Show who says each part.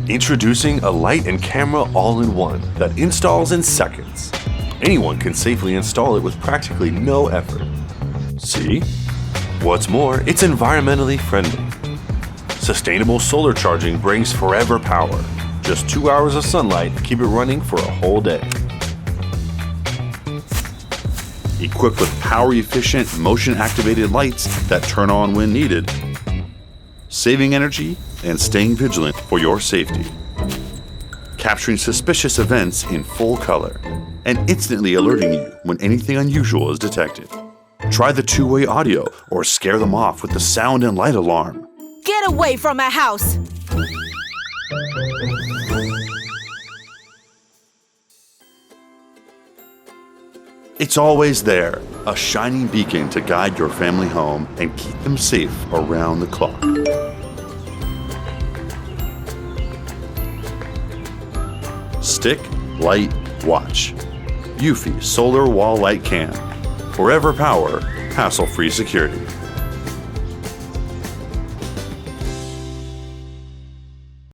Speaker 1: Introducing a light and camera all-in-one that installs in seconds. Anyone can safely install it with practically no effort. See? What's more, it's environmentally friendly. Sustainable solar charging brings forever power. Just 2 hours of sunlight to keep it running for a whole day.
Speaker 2: Equipped with power-efficient, motion-activated lights that turn on when needed, saving energy and staying vigilant for your safety. Capturing suspicious events in full color and instantly alerting you when anything unusual is detected. Try the two-way audio or scare them off with the sound and light alarm.
Speaker 3: Get away from my house!
Speaker 2: It's always there, a shining beacon to guide your family home and keep them safe around the clock. Stick, light, watch. Eufy Solar Wall Light Cam. Forever power, hassle-free security.